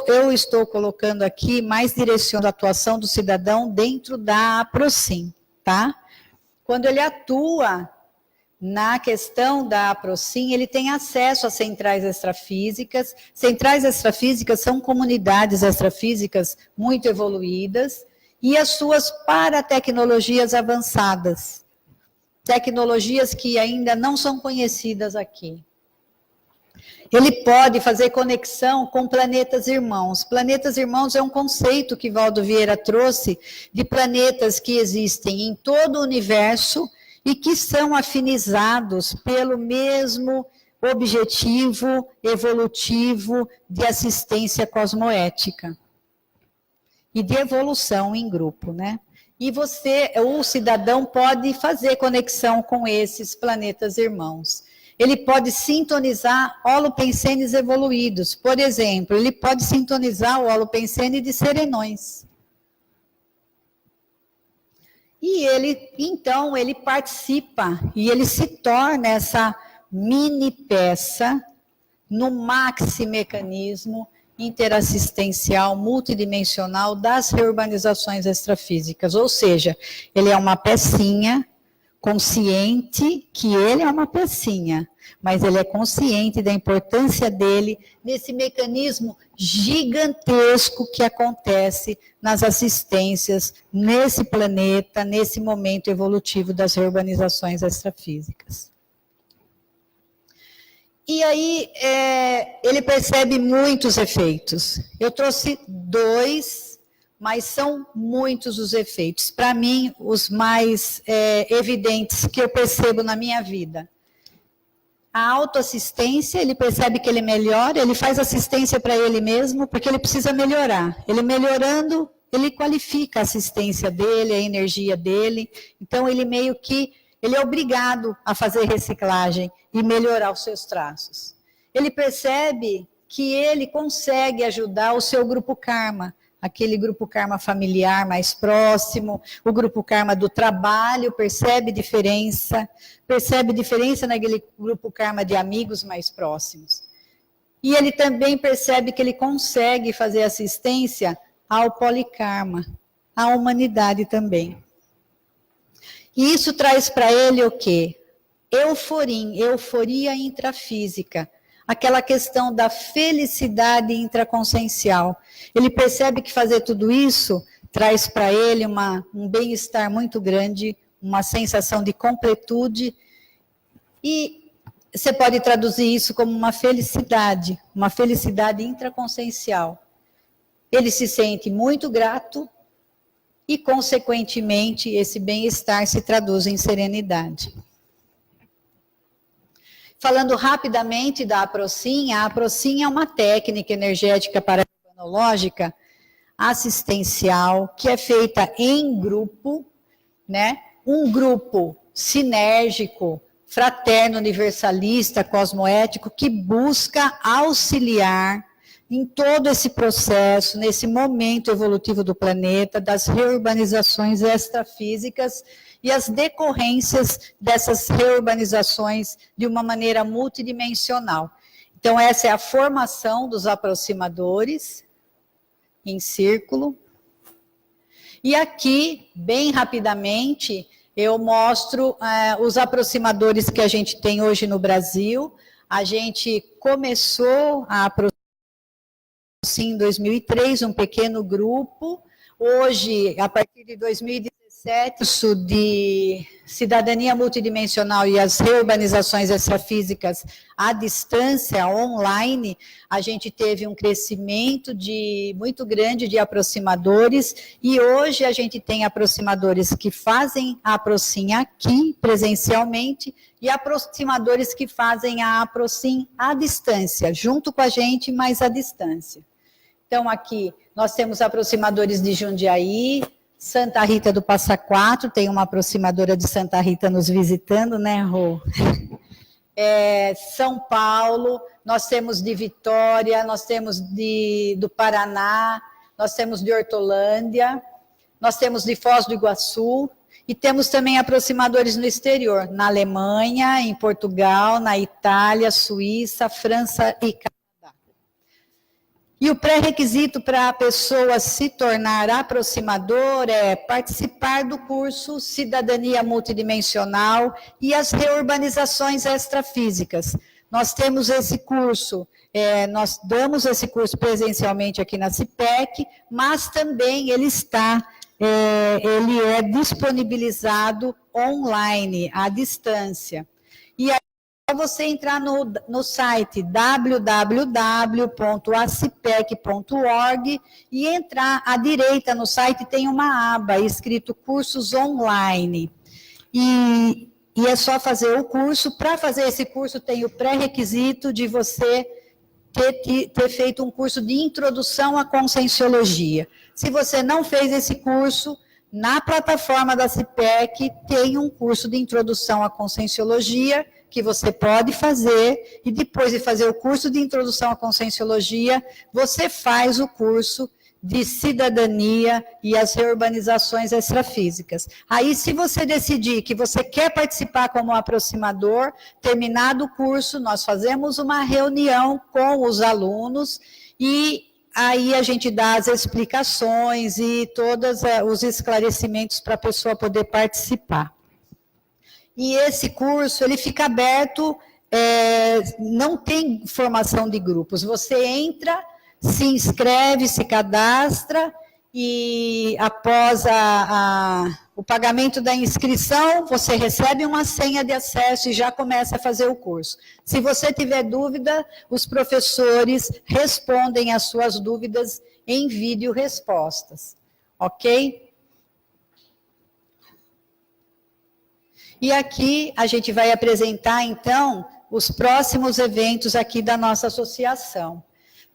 eu estou colocando aqui mais direcionando a atuação do cidadão dentro da APROCIM, tá? Quando ele atua na questão da APROCIM, ele tem acesso às centrais extrafísicas. Centrais extrafísicas são comunidades extrafísicas muito evoluídas e as suas paratecnologias avançadas. Tecnologias que ainda não são conhecidas aqui. Ele pode fazer conexão com planetas irmãos. Planetas irmãos é um conceito que Valdo Vieira trouxe de planetas que existem em todo o universo e que são afinizados pelo mesmo objetivo evolutivo de assistência cosmoética e de evolução em grupo, né? E você, o cidadão, pode fazer conexão com esses planetas irmãos. Ele pode sintonizar holopensenes evoluídos. Por exemplo, ele pode sintonizar o holopensene de serenões. E ele, então, ele participa e ele se torna essa mini peça no maxi-mecanismo interassistencial multidimensional das reurbanizações extrafísicas. Ou seja, ele é uma pecinha consciente que ele é uma pecinha, mas ele é consciente da importância dele nesse mecanismo gigantesco que acontece nas assistências nesse planeta, nesse momento evolutivo das reurbanizações extrafísicas. E aí, ele percebe muitos efeitos. Eu trouxe 2, mas são muitos os efeitos. Para mim, os mais evidentes que eu percebo na minha vida. A autoassistência, ele percebe que ele melhora, ele faz assistência para ele mesmo, porque ele precisa melhorar. Ele melhorando, ele qualifica a assistência dele, a energia dele. Então, ele meio que, ele é obrigado a fazer reciclagem e melhorar os seus traços. Ele percebe que ele consegue ajudar o seu grupo karma, aquele grupo karma familiar mais próximo, o grupo karma do trabalho, percebe diferença naquele grupo karma de amigos mais próximos. E ele também percebe que ele consegue fazer assistência ao polikarma, à humanidade também. E isso traz para ele o quê? Euforia intrafísica. Aquela questão da felicidade intraconsciencial. Ele percebe que fazer tudo isso traz para ele um bem-estar muito grande, uma sensação de completude, e você pode traduzir isso como uma felicidade intraconsciencial. Ele se sente muito grato e, consequentemente, esse bem-estar se traduz em serenidade. Falando rapidamente da APROCIM, a APROCIM é uma técnica energética paranormalológica assistencial que é feita em grupo, né? Um grupo sinérgico, fraterno, universalista, cosmoético, que busca auxiliar em todo esse processo, nesse momento evolutivo do planeta, das reurbanizações extrafísicas e as decorrências dessas reurbanizações de uma maneira multidimensional. Então, essa é a formação dos aproximadores em círculo. E aqui, bem rapidamente, eu mostro os aproximadores que a gente tem hoje no Brasil. A gente começou a aproximar em 2003, um pequeno grupo. Hoje, a partir de 2017, isso de cidadania multidimensional e as reurbanizações extrafísicas à distância, online, a gente teve um crescimento muito grande de aproximadores, e hoje a gente tem aproximadores que fazem a Aprocim aqui, presencialmente, e aproximadores que fazem a Aprocim à distância, junto com a gente, mas à distância. Então, aqui, nós temos aproximadores de Jundiaí, Santa Rita do Passa Quatro, tem uma aproximadora de Santa Rita nos visitando, né, Rô? São Paulo, nós temos de Vitória, nós temos do Paraná, nós temos de Hortolândia, nós temos de Foz do Iguaçu, e temos também aproximadores no exterior, na Alemanha, em Portugal, na Itália, Suíça, França e Canadá. E o pré-requisito para a pessoa se tornar aproximador é participar do curso Cidadania Multidimensional e as reurbanizações extrafísicas. Nós temos esse curso, nós damos esse curso presencialmente aqui na CIPEC, mas também ele é disponibilizado online, à distância. E aí, é você entrar no site www.acipec.org e entrar à direita no site, tem uma aba escrito cursos online. E é só fazer o curso. Para fazer esse curso, tem o pré-requisito de você ter feito um curso de introdução à conscienciologia. Se você não fez esse curso, na plataforma da CIPEC tem um curso de introdução à conscienciologia que você pode fazer, e depois de fazer o curso de introdução à conscienciologia, você faz o curso de cidadania e as reurbanizações extrafísicas. Aí, se você decidir que você quer participar como aproximador, terminado o curso, nós fazemos uma reunião com os alunos, e aí a gente dá as explicações e todos os esclarecimentos para a pessoa poder participar. E esse curso, ele fica aberto, não tem formação de grupos. Você entra, se inscreve, se cadastra, e após o pagamento da inscrição, você recebe uma senha de acesso e já começa a fazer o curso. Se você tiver dúvida, os professores respondem as suas dúvidas em vídeo respostas, ok? E aqui a gente vai apresentar, então, os próximos eventos aqui da nossa associação.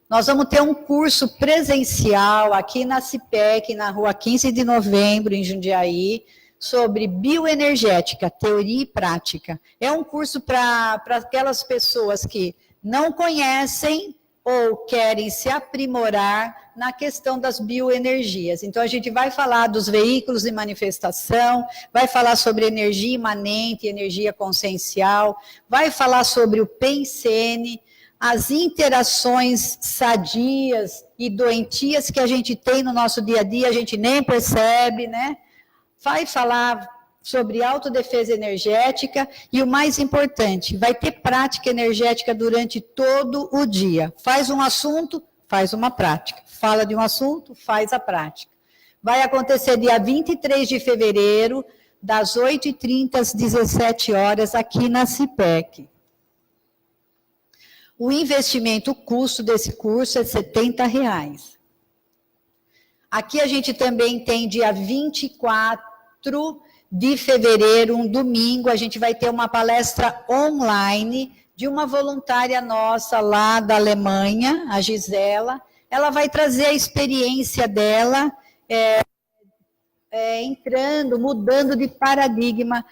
Nós vamos ter um curso presencial aqui na CIPEC, na rua 15 de novembro, em Jundiaí, sobre bioenergética, teoria e prática. É um curso para aquelas pessoas que não conhecem ou querem se aprimorar na questão das bioenergias. Então, a gente vai falar dos veículos de manifestação, vai falar sobre energia imanente, energia consciencial, vai falar sobre o PENSENE, as interações sadias e doentias que a gente tem no nosso dia a dia, a gente nem percebe, né? Vai falar sobre autodefesa energética e o mais importante, vai ter prática energética durante todo o dia. Faz um assunto, faz uma prática. Fala de um assunto, faz a prática. Vai acontecer dia 23 de fevereiro, das 8h30 às 17 horas, aqui na CIPEC. O investimento, o custo desse curso é R$70. Aqui a gente também tem dia 24 de fevereiro, um domingo, a gente vai ter uma palestra online de uma voluntária nossa lá da Alemanha, a Gisela. Ela vai trazer a experiência dela, entrando, mudando de paradigma,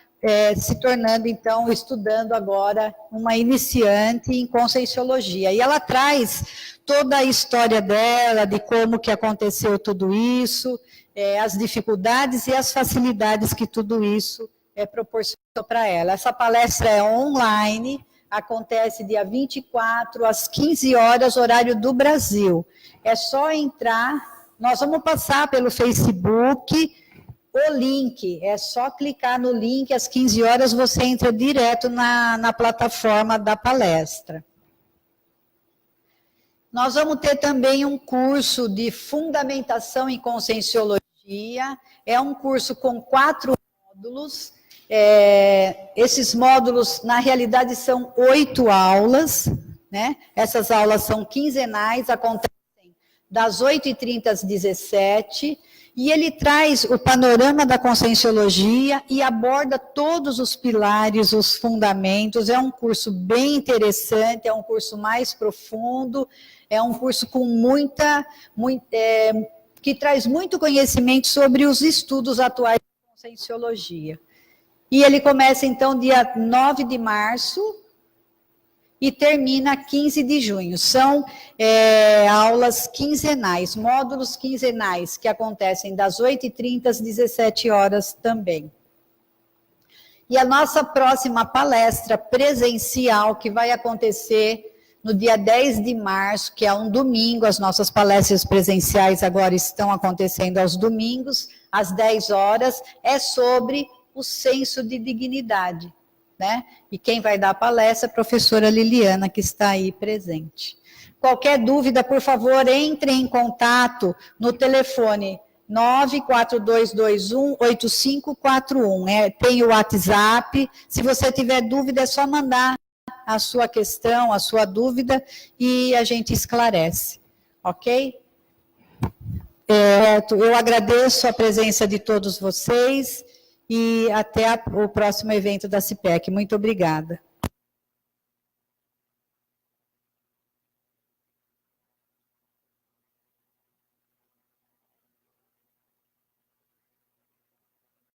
se tornando, então, estudando agora uma iniciante em conscienciologia. E ela traz toda a história dela, de como que aconteceu tudo isso, as dificuldades e as facilidades que tudo isso proporcionou para ela. Essa palestra é online, acontece dia 24, às 15 horas, horário do Brasil. É só entrar, nós vamos passar pelo Facebook, o link, é só clicar no link, às 15 horas você entra direto na plataforma da palestra. Nós vamos ter também um curso de Fundamentação em Conscienciologia, é um curso com 4 módulos, esses módulos, na realidade, são 8 aulas, né? Essas aulas são quinzenais, acontecem das 8h30 às 17h, e ele traz o panorama da Conscienciologia e aborda todos os pilares, os fundamentos. É um curso bem interessante, é um curso mais profundo, é um curso com que traz muito conhecimento sobre os estudos atuais da Conscienciologia. E ele começa, então, dia 9 de março e termina 15 de junho. São aulas quinzenais, módulos quinzenais, que acontecem das 8h30 às 17h também. E a nossa próxima palestra presencial, que vai acontecer no dia 10 de março, que é um domingo, as nossas palestras presenciais agora estão acontecendo aos domingos, às 10 horas, é sobre o senso de dignidade, né? E quem vai dar a palestra é a professora Liliana, que está aí presente. Qualquer dúvida, por favor, entre em contato no telefone 94221-8541. Tem o WhatsApp. Se você tiver dúvida, é só mandar a sua questão, a sua dúvida, e a gente esclarece, ok? Eu agradeço a presença de todos vocês e até o próximo evento da CIPEC. Muito obrigada.